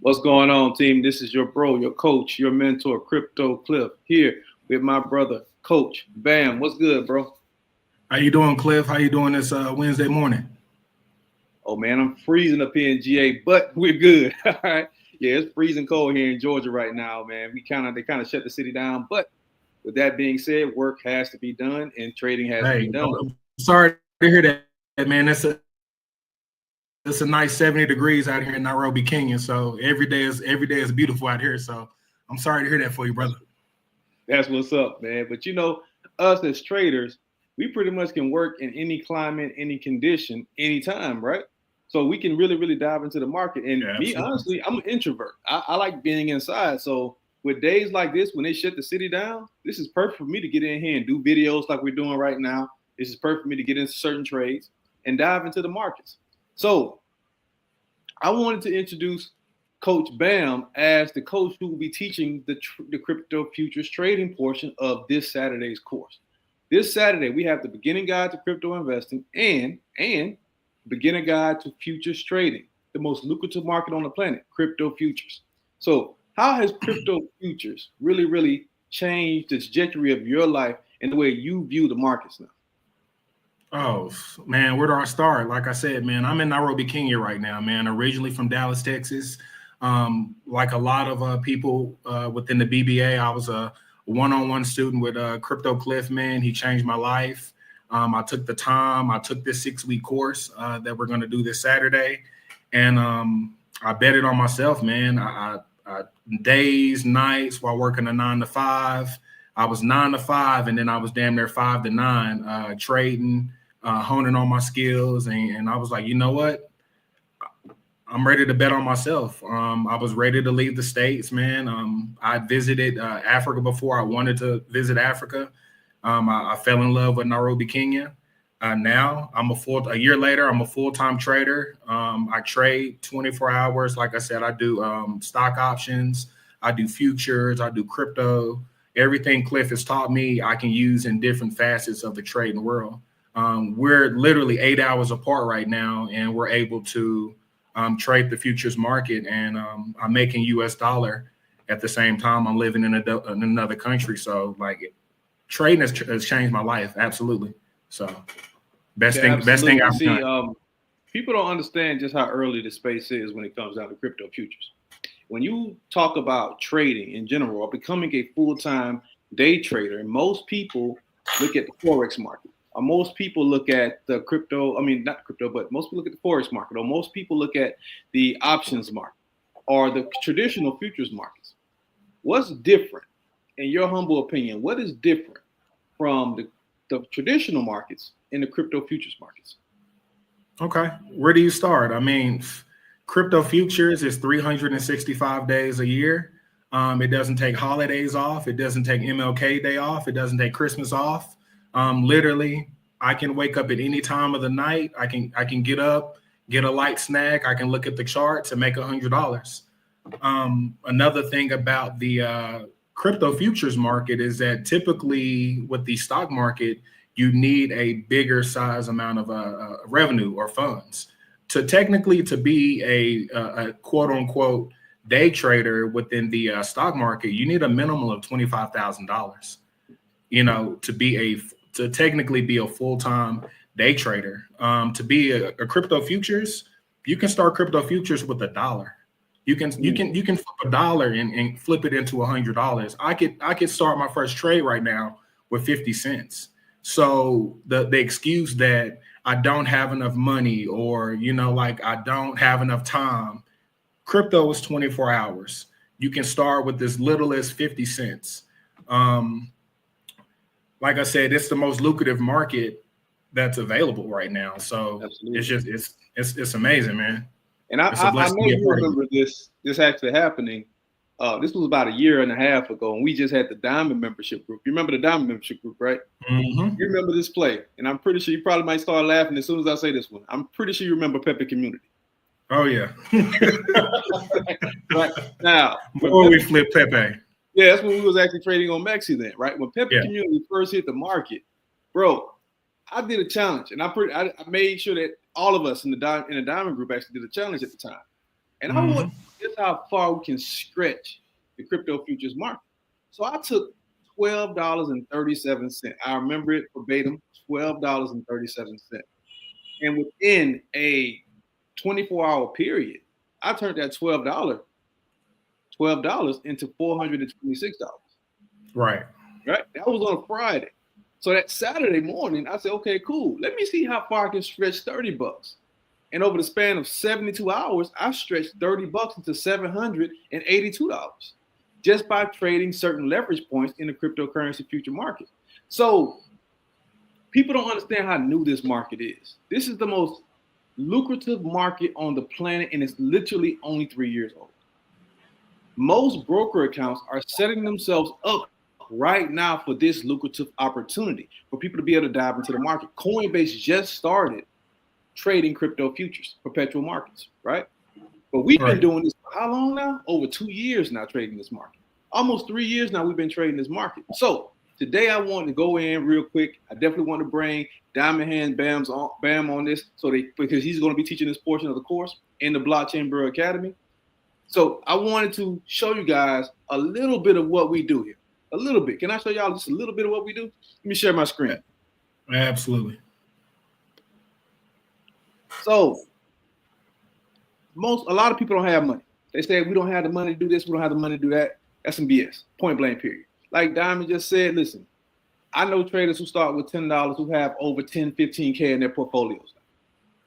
What's going on, team? This is your bro, your coach, your mentor, Crypto Cliff, here with my brother, Coach Bam. What's good, bro? How you doing, Cliff? How you doing this Wednesday morning? Oh man, I'm freezing up here in GA, but we're good. All right. Yeah, it's freezing cold here in Georgia right now, man. They kind of shut the city down. But with that being said, work has to be done and trading has to be Hey, done. I'm sorry to hear that, man. It's a nice 70 degrees out here in Nairobi, Kenya. So every day is beautiful out here. So I'm sorry to hear that for you, brother. That's what's up, man. But us as traders, we pretty much can work in any climate, any condition, anytime, right? So we can really, really dive into the market. And Yeah, me, absolutely. honestly, I'm an introvert. I like being inside. So with days like this, when they shut the city down, this is perfect for me to get in here and do videos like we're doing right now. This is perfect for me to get into certain trades and dive into the markets. So I wanted to introduce Coach Bam as the coach who will be teaching the crypto futures trading portion of this Saturday's course. This Saturday, we have the beginning guide to crypto investing and beginner guide to futures trading, the most lucrative market on the planet, crypto futures. So, how has crypto futures really, really changed the trajectory of your life and the way you view the markets now? Oh man, where do I start? Like I said, man, I'm in Nairobi, Kenya right now, man. Originally from Dallas, Texas. Like a lot of people within the BBA, I was a one-on-one student with Crypto Cliff, man. He changed my life. I took the time. I took this 6-week course that we're going to do this Saturday, and I bet it on myself, man. I days, nights while working a 9 to 5. I was 9 to 5, and then I was damn near 5 to 9 trading, honing on my skills, and I was like, you know what? I'm ready to bet on myself. I was ready to leave the States, man. I visited Africa before. I wanted to visit Africa. I fell in love with Nairobi, Kenya. Now a year later, I'm a full-time trader. I trade 24 hours. Like I said, I do stock options. I do futures. I do crypto. Everything Cliff has taught me, I can use in different facets of the trading world. We're literally 8 hours apart right now, and we're able to trade the futures market, and I'm making US dollar at the same time I'm living in another country. So like trading has changed my life. Absolutely. So best Yeah, thing absolutely. I've See, done. people don't understand just how early the space is when it comes down to crypto futures. When you talk about trading in general or becoming a full-time day trader, most people look at the forex market. Or most people look at the crypto, I mean not crypto, but most people look at the forex market, or most people look at the options market or the traditional futures markets. What's different, in your humble opinion? What is different from the traditional markets in the crypto futures markets? Okay. Where do you start? I mean, crypto futures is 365 days a year. It doesn't take holidays off. It doesn't take MLK Day off. It doesn't take Christmas off. Literally, I can wake up at any time of the night. I can get up, get a light snack. I can look at the charts and make $100. Another thing about the crypto futures market is that typically with the stock market, you need a bigger size amount of revenue or funds to be a quote unquote day trader within the stock market. You need a minimum of $25,000, to technically be a full-time day trader. To be a crypto futures, you can start crypto futures with $1. You can flip $1 and flip it into $100. I could start my first trade right now with 50 cents. So the excuse that I don't have enough money, or like I don't have enough time, crypto is 24 hours. You can start with as little as 50 cents. Um, like I said, it's the most lucrative market that's available right now. So Absolutely. it's amazing, man. And I, It's a I blessing to know be a you part of it. remember this actually happening. This was about a year and a half ago, and we just had the Diamond membership group. You remember the Diamond membership group, right? Hmm. You remember this play, and I'm pretty sure you probably might start laughing as soon as I say this one. I'm pretty sure you remember Pepe Community. Oh yeah. Right now, Before we flip Pepe. yeah, that's when we was actually trading on Mexi then, right? When Pepe Yeah. Community first hit the market, bro, I did a challenge, and I made sure that all of us in the Diamond group actually did a challenge at the time. And I want Hmm. just how far we can stretch the crypto futures market. So I took $12.37. I remember it verbatim, $12.37. And within a 24-hour period, I turned that $12 into $426. Right. Right? That was on a Friday. So that Saturday morning, I said, okay, cool. Let me see how far I can stretch $30. And over the span of 72 hours, I stretched $30 into $782 just by trading certain leverage points in the cryptocurrency future market. So people don't understand how new this market is. This is the most lucrative market on the planet, and it's literally only 3 years old. Most broker accounts are setting themselves up right now for this lucrative opportunity for people to be able to dive into the market. Coinbase just started trading crypto futures, perpetual markets, right? But we've been doing this for how long now? Over 2 years now trading this market. Almost 3 years now we've been trading this market. So today I wanted to go in real quick. I definitely want to bring Diamond Hands Bam on this because he's going to be teaching this portion of the course in the Blockchain Bureau Academy. So I wanted to show you guys a little bit of what we do here. A little bit. Can I show y'all just a little bit of what we do? Let me share my screen. Absolutely. So a lot of people don't have money. They say we don't have the money to do this, we don't have the money to do that. That's some BS. Point blank, period. Like Diamond just said, listen, I know traders who start with $10 who have over 10, 15K in their portfolios.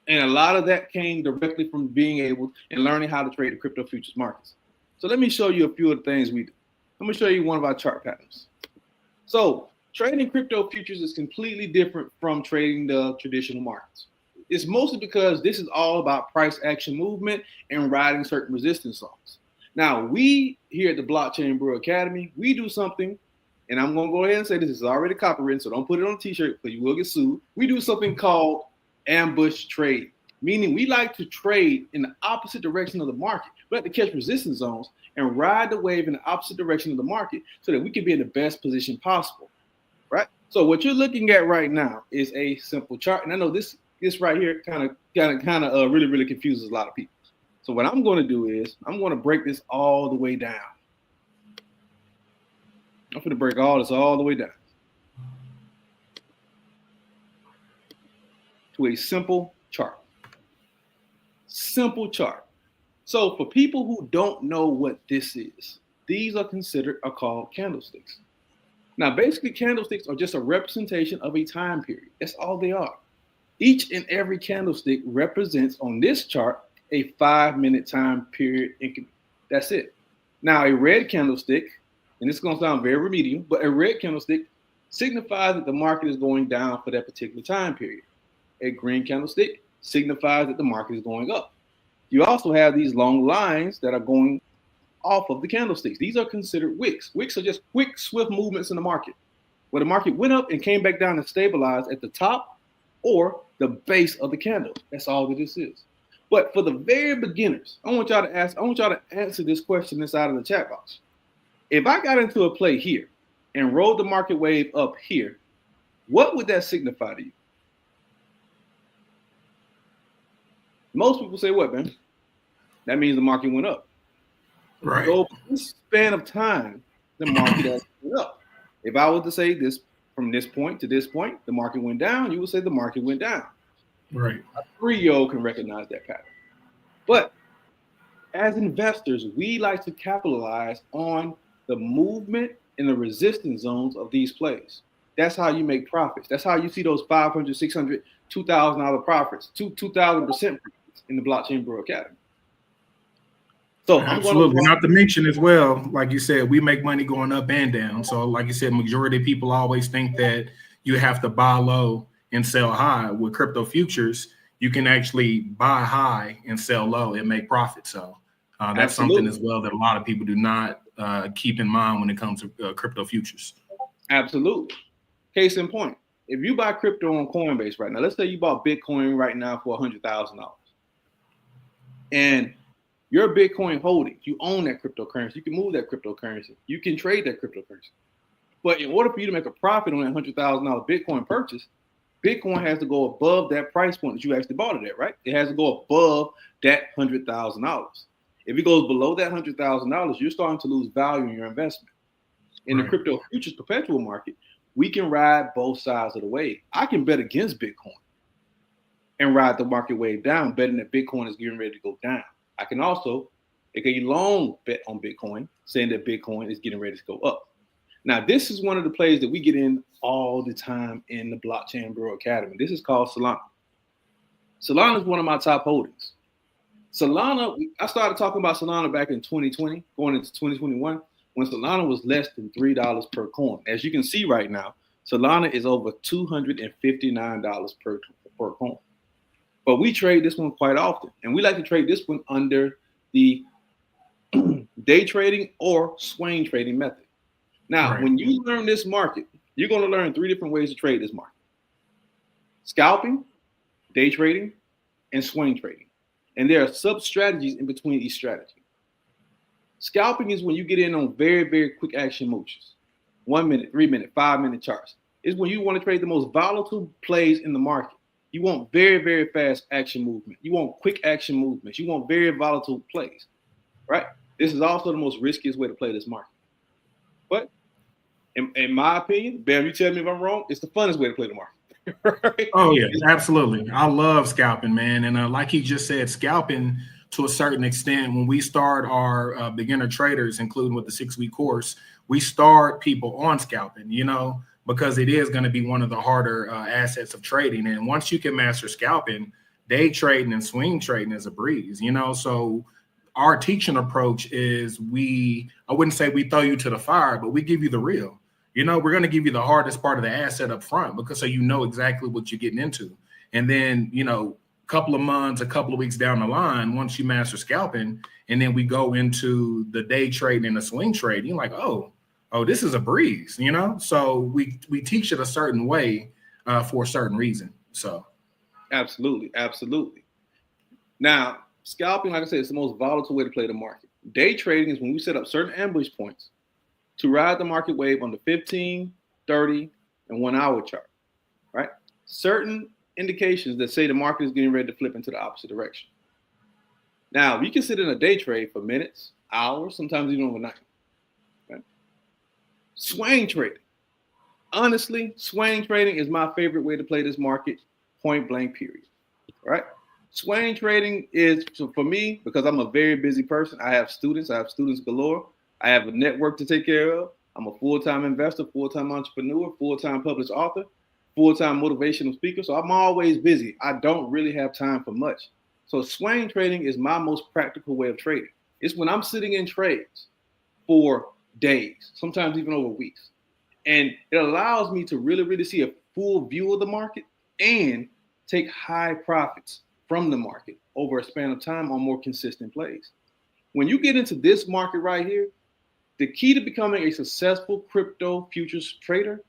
And a lot of that came directly from being able and learning how to trade the crypto futures markets. So let me show you a few of the things we do. Let me show you one of our chart patterns. So trading crypto futures is completely different from trading the traditional markets. It's mostly because this is all about price action movement and riding certain resistance zones. Now, we here at the Blockchain Bureau Academy, we do something, and I'm going to go ahead and say this is already copyrighted, so don't put it on a t-shirt because you will get sued. We do something called ambush trade, meaning we like to trade in the opposite direction of the market. We like to catch resistance zones and ride the wave in the opposite direction of the market so that we can be in the best position possible, right? So what you're looking at right now is a simple chart, and I know this right here kind of really confuses a lot of people. So what I'm going to do is I'm going to break this all the way down. I'm going to break all this all the way down to a simple chart. Simple chart. So for people who don't know what this is, these are called candlesticks. Now, basically, candlesticks are just a representation of a time period. That's all they are. Each and every candlestick represents on this chart a 5-minute time period increment. That's it. Now, a red candlestick, and this is going to sound very remedial, but a red candlestick signifies that the market is going down for that particular time period. A green candlestick signifies that the market is going up. You also have these long lines that are going off of the candlesticks. These are considered wicks. Wicks are just quick, swift movements in the market, where the market went up and came back down and stabilized at the top or the base of the candle. That's all that this is. But for the very beginners, I want y'all to answer this question inside of the chat box. If I got into a play here and rode the market wave up here, what would that signify to you? Most people say what, man? That means the market went up. Right. So this span of time, the market has went up. If I was to say this from this point to this point, the market went down, you would say the market went down. Right. A 3-year-old can recognize that pattern. But as investors, we like to capitalize on the movement and the resistance zones of these plays. That's how you make profits. That's how you see those $500, $600, $2,000 profits, 2,000% profits in the Blockchain Bureau Academy. So absolutely. Not to mention as well, like you said, we make money going up and down. So like you said, majority of people always think that you have to buy low and sell high. With crypto futures, you can actually buy high and sell low and make profit. So that's something as well that a lot of people do not keep in mind when it comes to crypto futures. Absolutely. Case in point, if you buy crypto on Coinbase right now, let's say you bought Bitcoin right now for $100,000, and your Bitcoin holdings, you own that cryptocurrency, you can move that cryptocurrency, you can trade that cryptocurrency. But in order for you to make a profit on that $100,000 Bitcoin purchase, Bitcoin has to go above that price point that you actually bought it at, right? It has to go above that $100,000. If it goes below that $100,000, you're starting to lose value in your investment. In the crypto futures perpetual market, we can ride both sides of the wave. I can bet against Bitcoin and ride the market wave down, betting that Bitcoin is getting ready to go down. I can also take a long bet on Bitcoin, saying that Bitcoin is getting ready to go up. Now, this is one of the plays that we get in all the time in the Blockchain Bureau Academy. This is called Solana. Solana is one of my top holdings. Solana, I started talking about Solana back in 2020, going into 2021, when Solana was less than $3 per coin. As you can see right now, Solana is over $259 per coin. But we trade this one quite often, and we like to trade this one under the day trading or swing trading method. Now, when you learn this market, you're going to learn 3 different ways to trade this market: scalping, day trading, and swing trading. And there are sub-strategies in between each strategy. Scalping is when you get in on very, very quick action moves. 1 minute, 3 minute, 5 minute charts. It's when you want to trade the most volatile plays in the market. You want very, very fast action movement. You want quick action movements. You want very volatile plays, right? This is also the most riskiest way to play this market. But in my opinion, Bam, you tell me if I'm wrong, it's the funnest way to play the market. Right? Oh, yeah, absolutely. I love scalping, man. And like he just said, scalping to a certain extent, when we start our beginner traders, including with the 6-week course, we start people on scalping, because it is going to be one of the harder assets of trading. And once you can master scalping, day trading and swing trading is a breeze, So our teaching approach is I wouldn't say we throw you to the fire, but we give you the real. We're going to give you the hardest part of the asset up front so you know exactly what you're getting into. And then, a couple of months, a couple of weeks down the line, once you master scalping, and then we go into the day trading and the swing trading, you're like, oh, this is a breeze, So we teach it a certain way for a certain reason. So. Absolutely. Now, scalping, like I said, is the most volatile way to play the market. Day trading is when we set up certain ambush points to ride the market wave on the 15, 30, and 1 hour chart, right? Certain indications that say the market is getting ready to flip into the opposite direction. Now, you can sit in a day trade for minutes, hours, sometimes even overnight. Right? Swing trading. Honestly, swing trading is my favorite way to play this market, point blank, period. Right? Swing trading is, for me, because I'm a very busy person, I have students galore. I have a network to take care of. I'm a full-time investor, full-time entrepreneur, full-time published author, full-time motivational speaker. So I'm always busy. I don't really have time for much. So swing trading is my most practical way of trading. It's when I'm sitting in trades for days, sometimes even over weeks. And it allows me to really, really see a full view of the market and take high profits from the market over a span of time on more consistent plays. When you get into this market right here, the key to becoming a successful crypto futures trader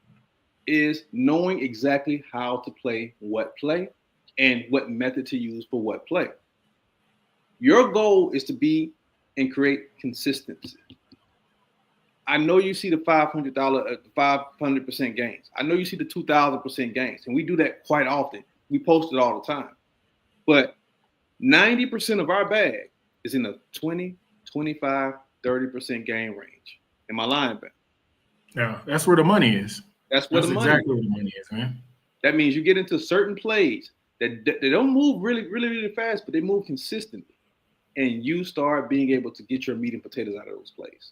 is knowing exactly how to play what play and what method to use for what play. Your goal is to be and create consistency. I know you see the $500 gains. I know you see the 2,000% gains, and we do that quite often. We post it all the time. But 90% of our bag is in the 20, 25, 30% gain range. Am I lying, Ben? Yeah, that's where the money is. That's exactly where the money is, man. That means you get into certain plays that they don't move really, really, really fast, but they move consistently. And you start being able to get your meat and potatoes out of those plays.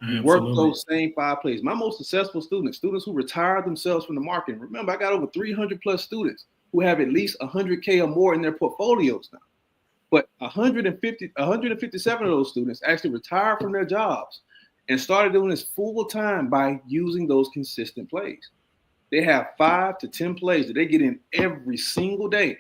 You work those same 5 plays. My most successful students who retired themselves from the market. Remember, I got over 300 plus students who have at least 100K or more in their portfolios now. But 157 of those students actually retired from their jobs and started doing this full time by using those consistent plays. They have 5 to 10 plays that they get in every single day,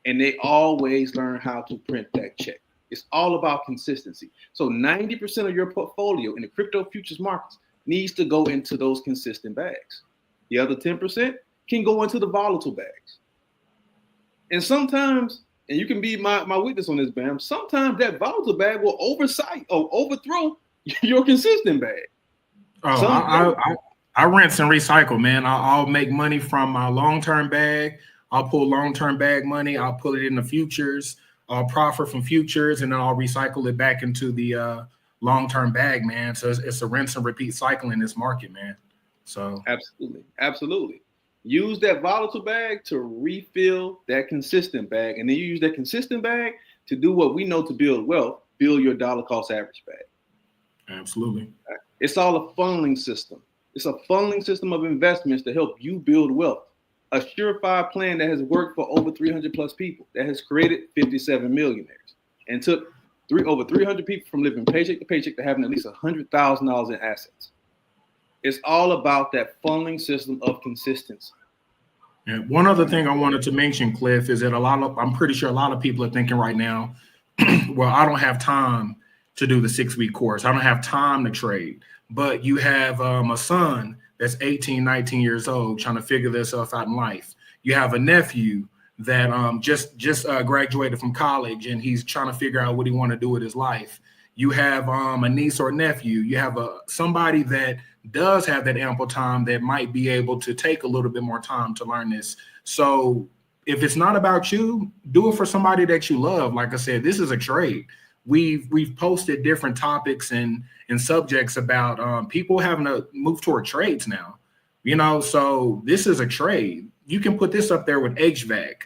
and they always learn how to print that check. It's all about consistency. So 90% of your portfolio in the crypto futures markets needs to go into those consistent bags. The other 10% can go into the volatile bags. And sometimes, and you can be my witness on this, Bam, sometimes that volatile bag will overthrow your consistent bag. I rinse and recycle, man. I'll make money from my long-term bag. I'll pull long-term bag money. I'll pull it in the futures. I'll profit from futures, and then I'll recycle it back into the long-term bag, man. So it's a rinse and repeat cycle in this market, man. So absolutely. Use that volatile bag to refill that consistent bag, and then you use that consistent bag to do what we know to build wealth, build your dollar cost average bag. Absolutely. It's all a funneling system. It's a funneling system of investments to help you build wealth. A surefire plan that has worked for over 300 plus people, that has created 57 millionaires, and took over 300 people from living paycheck to paycheck to having at least $100,000 in assets. It's all about that funneling system of consistency. And one other thing I wanted to mention, Cliff, is that I'm pretty sure a lot of people are thinking right now, well, I don't have time to do the 6-week course. I don't have time to trade. But you have a son that's 18, 19 years old trying to figure themselves out in life. You have a nephew that just graduated from college, and he's trying to figure out what he want to do with his life. You have a niece or nephew. You have somebody that does have that ample time that might be able to take a little bit more time to learn this. So if it's not about you, do it for somebody that you love. Like I said, this is a trade. We've posted different topics and subjects about people having to move toward trades now. So this is a trade. You can put this up there with HVAC,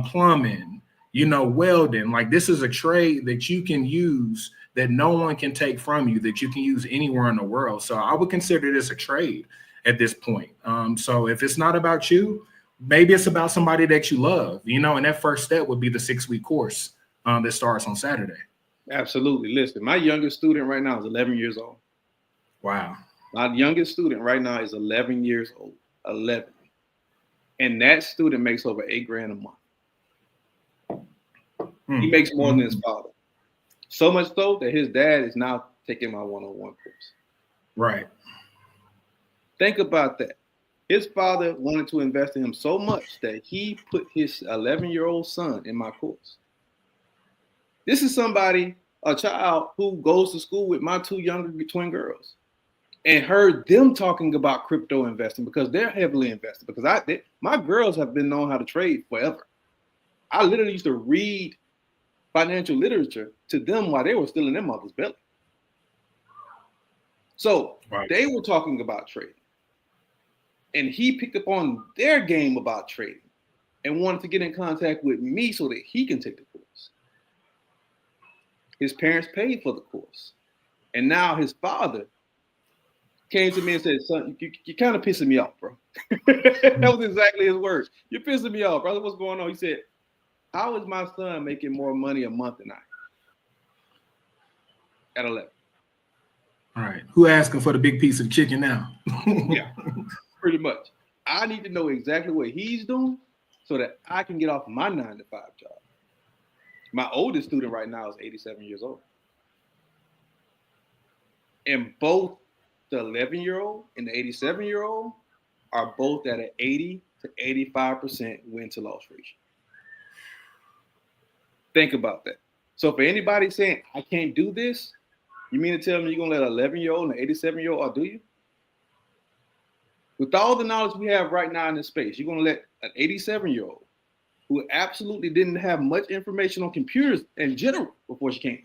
plumbing, welding. Like, this is a trade that you can use, that no one can take from you, that you can use anywhere in the world. So I would consider this a trade at this point. So if it's not about you, maybe it's about somebody that you love, and that first step would be the 6-week course that starts on Saturday. Absolutely. Listen, my youngest student right now is 11 years old. Wow. My youngest student right now is 11 years old. 11. And that student makes over $8,000 a month. He makes more than his father. So much so that his dad is now taking my one-on-one course. Right. Think about that. His father wanted to invest in him so much that he put his 11-year-old son in my course. This is a child who goes to school with my 2 younger twin girls, and heard them talking about crypto investing because they're heavily invested. Because my girls have been knowing how to trade forever. I literally used to read financial literature to them while they were still in their mother's belly. So They were talking about trading. And he picked up on their game about trading and wanted to get in contact with me so that he can take the course. His parents paid for the course. And now his father came to me and said, son, you're kind of pissing me off, bro. That was exactly his words. You're pissing me off, brother. What's going on? He said, how is my son making more money a month than I at 11? All right. Who asking for the big piece of chicken now? Yeah, pretty much. I need to know exactly what he's doing so that I can get off my 9-to-5 job. My oldest student right now is 87 years old. And both the 11-year-old and the 87-year-old are both at an 80 to 85% win to loss ratio. Think about that. So for anybody saying, I can't do this, you mean to tell me you're going to let an 11-year-old and an 87-year-old outdo you? With all the knowledge we have right now in this space, you're going to let an 87-year-old who absolutely didn't have much information on computers in general before she came,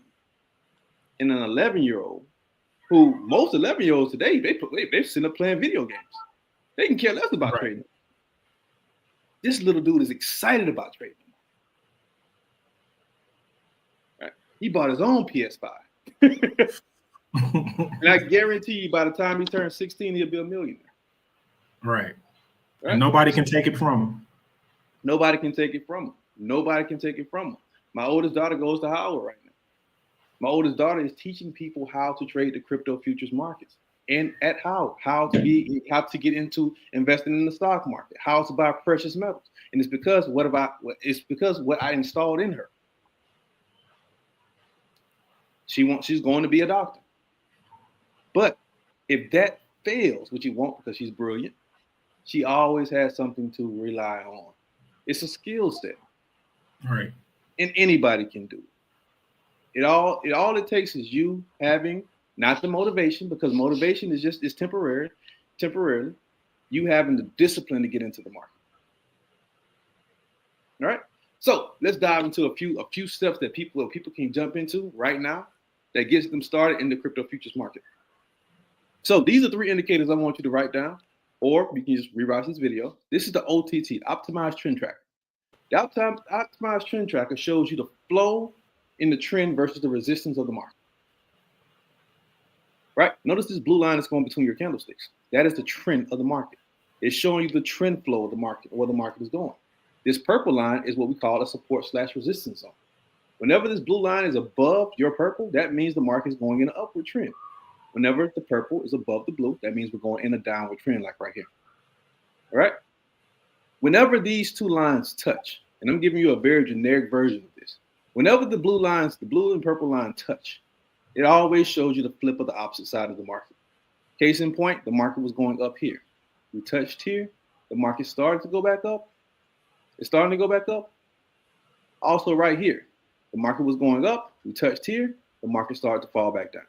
and an 11-year-old who most 11-year-olds today, they sit up playing video games. They can care less about trading. This little dude is excited about trading. Right? He bought his own PS5. And I guarantee you by the time he turns 16, he'll be a millionaire. Right. And nobody can take it from him. Nobody can take it from him. Nobody can take it from him. My oldest daughter goes to Howard right now. My oldest daughter is teaching people how to trade the crypto futures markets, and at Howard, how to get into investing in the stock market, how to buy precious metals. And it's because what I installed in her. She's going to be a doctor. But if that fails, which you won't because she's brilliant, she always has something to rely on. It's a skill set. Right. And anybody can do it. All it takes is you having not the motivation, because motivation is temporarily, you having the discipline to get into the market. All right. So let's dive into a few steps that people can jump into right now that gets them started in the crypto futures market. So these are 3 indicators I want you to write down, or you can just rewatch this video. This is the OTT, Optimized Trend Tracker. The Optimized Trend Tracker shows you the flow in the trend versus the resistance of the market. Right? Notice this blue line is going between your candlesticks. That is the trend of the market. It's showing you the trend flow of the market, where the market is going. This purple line is what we call a support/resistance zone. Whenever this blue line is above your purple, that means the market is going in an upward trend. Whenever the purple is above the blue, that means we're going in a downward trend, like right here. All right? Whenever these 2 lines touch, and I'm giving you a very generic version of this, whenever the blue and purple line touch, it always shows you the flip of the opposite side of the market. Case in point, the market was going up here. We touched here. The market started to go back up. It's starting to go back up. Also right here, the market was going up. We touched here. The market started to fall back down.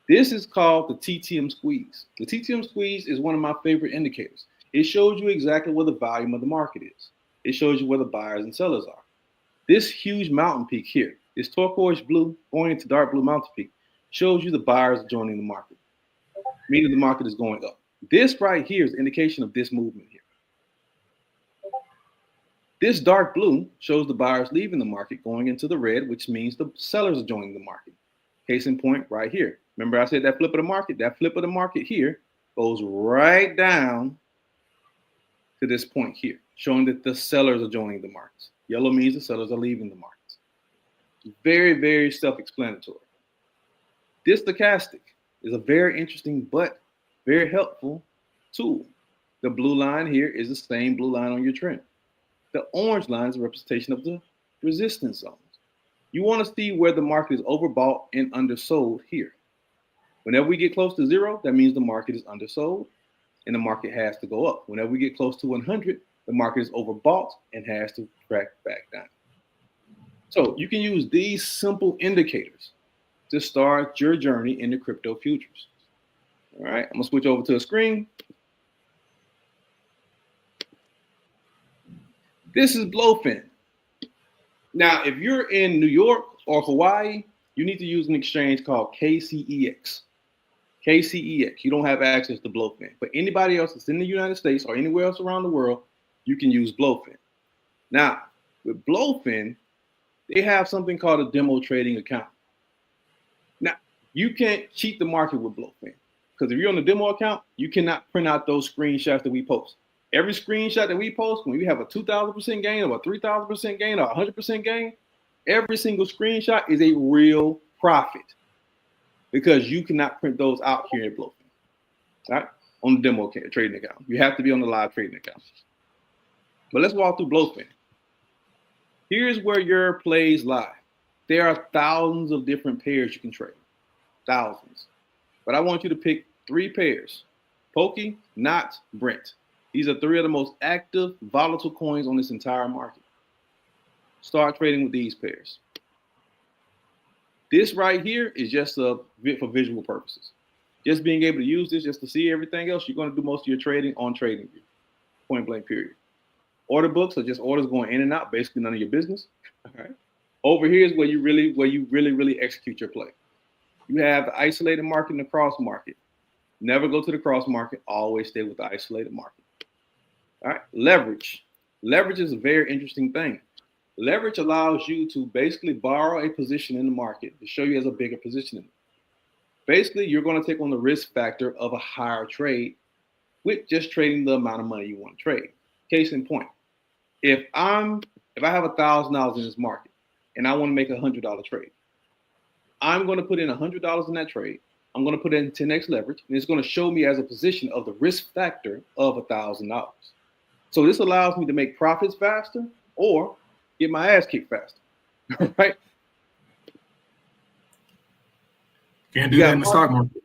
This is called the TTM squeeze. The TTM squeeze is one of my favorite indicators. It shows you exactly where the volume of the market is. It shows you where the buyers and sellers are. This huge mountain peak here, this turquoise blue going into dark blue mountain peak, shows you the buyers joining the market, meaning the market is going up. This right here is an indication of this movement here. This dark blue shows the buyers leaving the market, going into the red, which means the sellers are joining the market. Case in point right here. Remember I said that flip of the market? That flip of the market here goes right down to this point here, showing that the sellers are joining the markets. Yellow means the sellers are leaving the markets. Very, very self-explanatory. This stochastic is a very interesting but very helpful tool. The blue line here is the same blue line on your trend. The orange line is a representation of the resistance zones. You want to see where the market is overbought and undersold here. Whenever we get close to 0, that means the market is undersold and the market has to go up. Whenever we get close to 100, the market is overbought and has to crack back down. So you can use these simple indicators to start your journey into crypto futures. All right, I'm gonna switch over to a screen. This is Blowfin. Now, if you're in New York or Hawaii, you need to use an exchange called KCEX. KCEX, you don't have access to Blowfin. But anybody else that's in the United States or anywhere else around the world, you can use Blowfin. Now, with Blowfin, they have something called a demo trading account. Now, you can't cheat the market with Blowfin, because if you're on the demo account, you cannot print out those screenshots that we post. Every screenshot that we post, when we have a 2,000% gain or a 3,000% gain or 100% gain, every single screenshot is a real profit, because you cannot print those out here in Blowfin, right? On the demo trading account. You have to be on the live trading account. But let's walk through Blowfin. Here's where your plays lie. There are thousands of different pairs you can trade, thousands. But I want you to pick 3 pairs: Pokey, Not, Brent. These are 3 of the most active, volatile coins on this entire market. Start trading with these pairs. This right here is just for visual purposes. Just being able to use this just to see everything else, you're going to do most of your trading on TradingView, point blank period. Order books are just orders going in and out, basically none of your business. All right. Over here is where you really execute your play. You have the isolated market and the cross market. Never go to the cross market, always stay with the isolated market. All right, leverage. Leverage is a very interesting thing. Leverage allows you to basically borrow a position in the market to show you as a bigger position in it. Basically, you're going to take on the risk factor of a higher trade with just trading the amount of money you want to trade. Case in point, if I have $1,000 in this market and I want to make a $100 trade, I'm going to put in $100 in that trade. I'm going to put in 10x leverage, and it's going to show me as a position of the risk factor of $1,000. So this allows me to make profits faster or get my ass kicked faster, right? Can't do that in the stock market.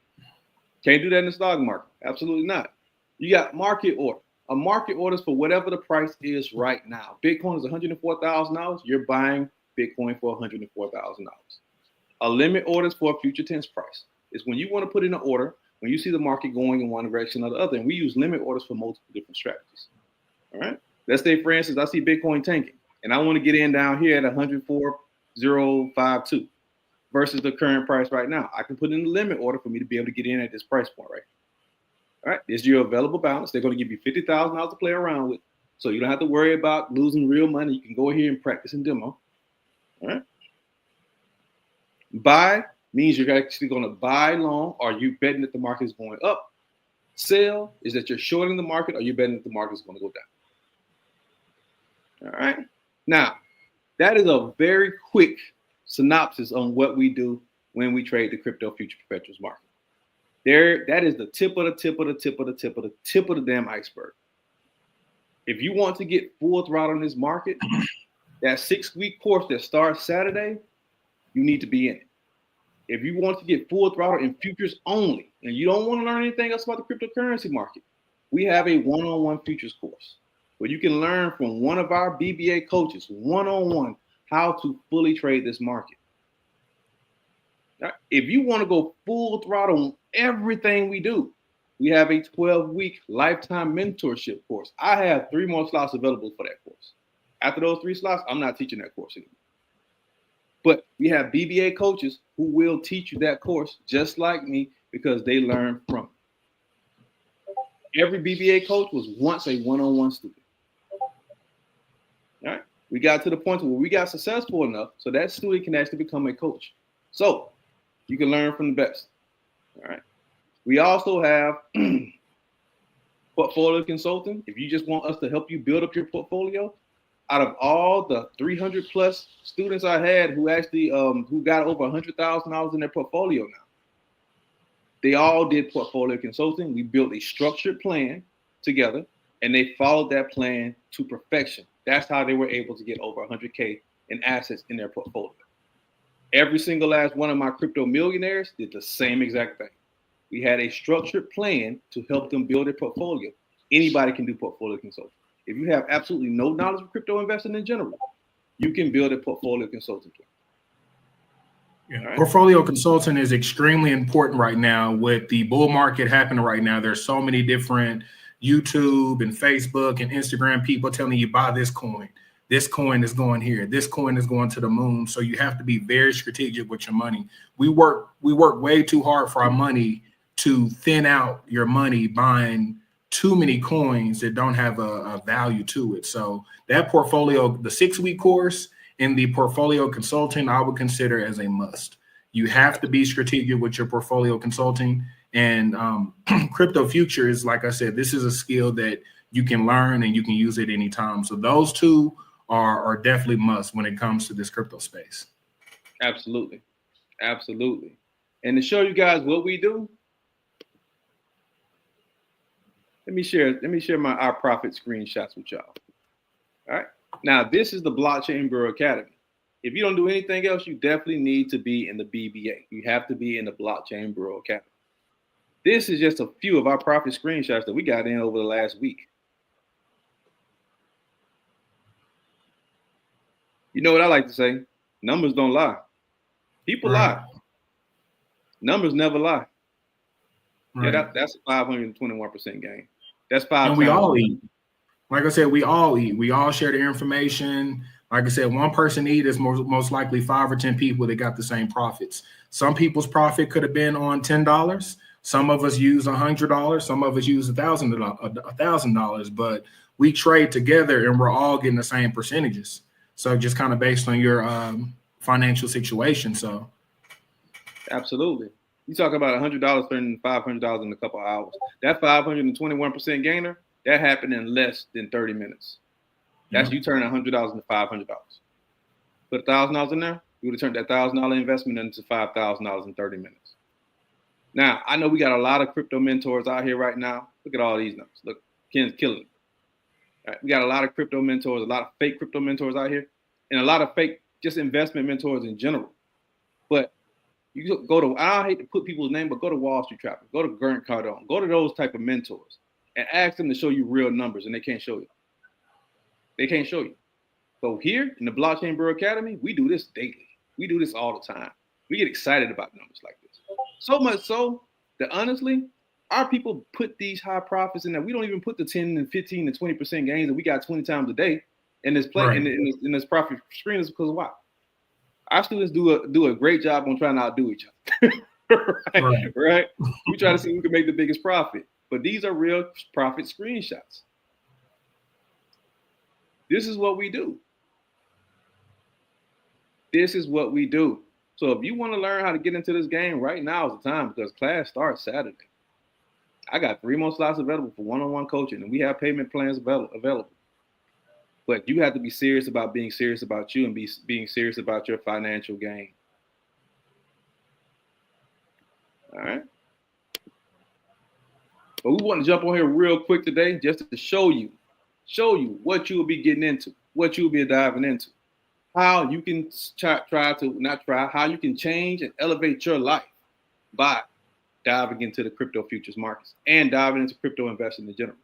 Can't do that in the stock market. Absolutely not. You got market order. A market order is for whatever the price is right now. Bitcoin is $104,000. You're buying Bitcoin for $104,000. A limit order is for a future tense price. It's when you want to put in an order, when you see the market going in one direction or the other. And we use limit orders for multiple different strategies. All right. Let's say, for instance, I see Bitcoin tanking and I want to get in down here at 104,052 versus the current price right now. I can put in a limit order for me to be able to get in at this price point, right? All right, this is your available balance. They're going to give you $50,000 to play around with, so you don't have to worry about losing real money. You can go here and practice and demo. All right. Buy means you're actually going to buy long, or you betting that the market is going up. Sell is that you're shorting the market, or you're betting that the market is going to go down. All right. Now, that is a very quick synopsis on what we do when we trade the crypto future perpetuals market. That is the tip of the tip of the tip of the tip of the tip of the damn iceberg. If you want to get full throttle in this market, that 6-week course that starts Saturday, you need to be in it. If you want to get full throttle in futures only, and you don't want to learn anything else about the cryptocurrency market, we have a one-on-one futures course where you can learn from one of our BBA coaches, one-on-one, how to fully trade this market. Now, if you want to go full throttle on everything we do, we have a 12-week lifetime mentorship course. I have 3 more slots available for that course. After those 3 slots, I'm not teaching that course anymore. But we have BBA coaches who will teach you that course just like me because they learn from it. Every BBA coach was once a one-on-one student. All right. We got to the point where we got successful enough so that student can actually become a coach. So you can learn from the best. All right. We also have portfolio consulting. If you just want us to help you build up your portfolio, out of all the 300 plus students I had who actually who got over $100,000 in their portfolio now, they all did portfolio consulting. We built a structured plan together, and they followed that plan to perfection. That's how they were able to get over 100K in assets in their portfolio. Every single last one of my crypto millionaires did the same exact thing. We had a structured plan to help them build a portfolio. Anybody can do portfolio consulting. If you have absolutely no knowledge of crypto investing in general, you can build a portfolio consulting plan. Yeah. Right? Portfolio consulting is extremely important right now with the bull market happening right now. There's so many different YouTube and Facebook and Instagram people telling you buy this coin. This coin is going here. This coin is going to the moon. So you have to be very strategic with your money. We work way too hard for our money to thin out your money buying too many coins that don't have a value to it. So that portfolio, the 6-week course and the portfolio consulting, I would consider as a must. You have to be strategic with your portfolio consulting. And crypto futures, like I said, this is a skill that you can learn and you can use it anytime. So those two are definitely must when it comes to this crypto space. Absolutely. Absolutely. And to show you guys what we do, let me share our profit screenshots with y'all. All right. Now, this is the Blockchain Bureau Academy. If you don't do anything else, you definitely need to be in the BBA. You have to be in the Blockchain Bureau Academy. This is just a few of our profit screenshots that we got in over the last week. You know what I like to say? Numbers don't lie. People lie. Numbers never lie. Right. Yeah, that's a 521% gain. That's 5 and we all eat. Like I said, we all eat. We all share the information. Like I said, one person eat is most likely 5 or 10 people that got the same profits. Some people's profit could have been on $10. Some of us use $100. Some of us use $1,000. But we trade together, and we're all getting the same percentages. So just kind of based on your financial situation. So, absolutely. You talk about $100 turning $500 in a couple of hours. That 521% gainer, that happened in less than 30 minutes. That's you turn $100 into $500. Put $1,000 in there, you would have turned that $1,000 investment into $5,000 in 30 minutes. Now, I know we got a lot of crypto mentors out here right now. Look at all these numbers. Look, Ken's killing it. Right, we got a lot of crypto mentors, a lot of fake crypto mentors out here, and a lot of fake just investment mentors in general. But you go to, I hate to put people's name, but go to Wall Street Trapper, go to Grant Cardone, go to those type of mentors and ask them to show you real numbers, and they can't show you. They can't show you. So here in the Blockchain Bureau Academy, we do this daily. We do this all the time. We get excited about numbers like this. So much so that honestly, our people put these high profits in there. We don't even put the 10 and 15 and 20% gains that we got 20 times a day. in this play in this profit screen is because why? Our students do a great job on trying to outdo each other. right? We try to see who can make the biggest profit. But these are real profit screenshots. This is what we do. This is what we do. So if you want to learn how to get into this game, right now is the time because class starts Saturday. I got 3 more slots available for one-on-one coaching, and we have payment plans available. But you have to be serious about being serious about you and being serious about your financial gain. All right. But we want to jump on here real quick today just to show you what you will be getting into, what you will be diving into, how you can how you can change and elevate your life by diving into the crypto futures markets and diving into crypto investing in general.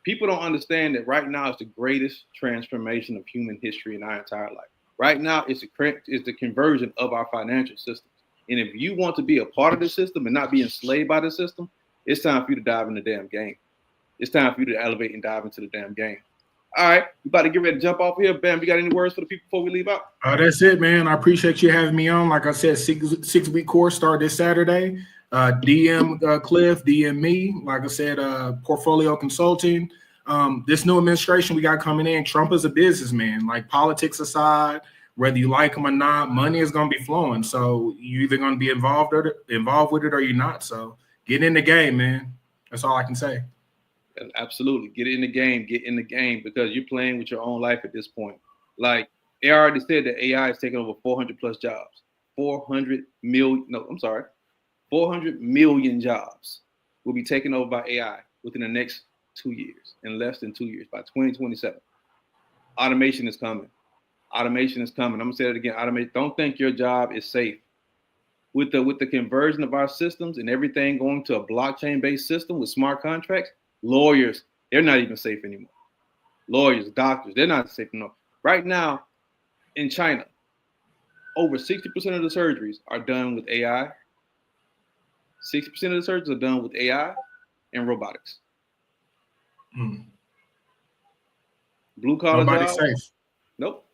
People don't understand that right now is the greatest transformation of human history in our entire life. Right now, it's the conversion of our financial systems. And if you want to be a part of the system and not be enslaved by the system, it's time for you to dive in the damn game. It's time for you to elevate and dive into the damn game. All right, we about to get ready to jump off here. Bam, you got any words for the people before we leave out? That's it, man. I appreciate you having me on. Like I said, six-week course start this Saturday. DM Cliff, DM me. Like I said, portfolio consulting. This new administration we got coming in, Trump is a businessman. Like politics aside, whether you like him or not, money is going to be flowing. So you're either going to be involved with it or you're not. So get in the game, man. That's all I can say. Absolutely. Get in the game because you're playing with your own life at this point. Like they already said that AI is taking over 400 plus jobs. 400 million jobs will be taken over by AI within the next 2 years, in less than 2 years, by 2027. Automation is coming. I'm gonna say it again. Don't think your job is safe. With the conversion of our systems and everything going to a blockchain-based system with smart contracts, lawyers, they're not even safe anymore. Lawyers, doctors, they're not safe anymore. Right now, in China, over 60% of the surgeries are done with AI. 60% of the surgeries are done with AI and robotics. Blue collar jobs. Safe. Nope.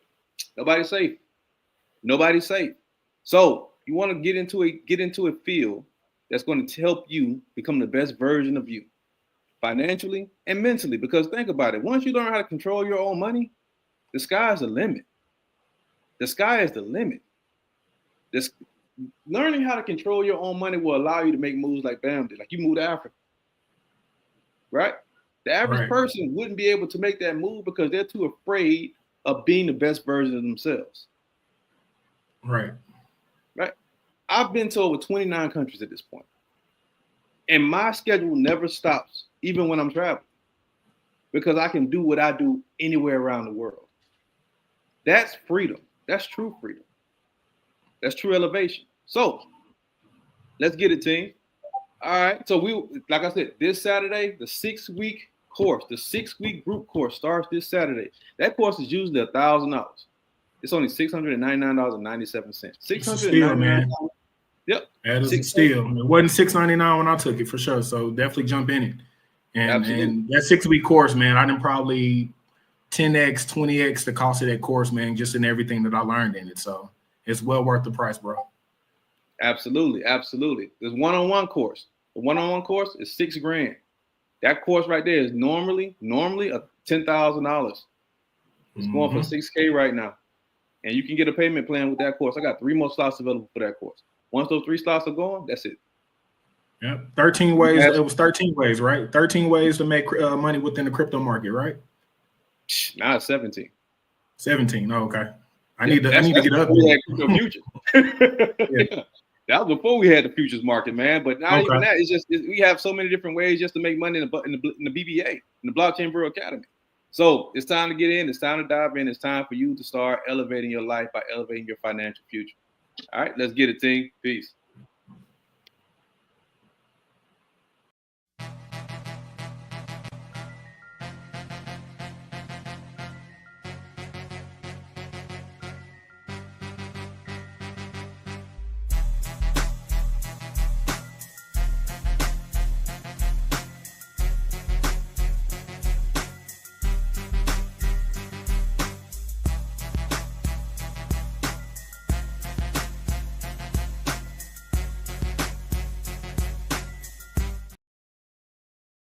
Nobody's safe. So you want to get into a field that's going to help you become the best version of you, financially and mentally. Because think about it. Once you learn how to control your own money, the sky is the limit. Learning how to control your own money will allow you to make moves like Bam did. Like you moved to Africa, right? The average person wouldn't be able to make that move because they're too afraid of being the best version of themselves. Right. I've been to over 29 countries at this point. And my schedule never stops, even when I'm traveling, because I can do what I do anywhere around the world. That's freedom. That's true freedom. That's true elevation. So let's get it, team. All right. So like I said, this Saturday, the 6-week course, the 6-week group course starts this Saturday. That course is usually $1,000. It's only $699.97. $699. Yep. That is a steal. It wasn't $699 when I took it for sure. So definitely jump in it. And that 6-week course, man, I didn't probably 10x, 20x the cost of that course, man, just in everything that I learned in it. So it's well worth the price, bro. Absolutely. There's one-on-one course. The one-on-one course is $6,000. That course right there is normally a $10,000. It's going for $6,000 right now. And you can get a payment plan with that course. I got 3 more slots available for that course. Once those 3 slots are gone, that's it. Yep. 13 ways. It was 13 ways, right? 13 ways to make money within the crypto market, right? Now it's 17. 17. Oh, okay. I need to get up. Future. Yeah. That was before we had the futures market, man. But not even that. It's just we have so many different ways just to make money in the BBA, in the Blockchain Bureau Academy. So it's time to get in. It's time to dive in. It's time for you to start elevating your life by elevating your financial future. All right, let's get it, team. Peace.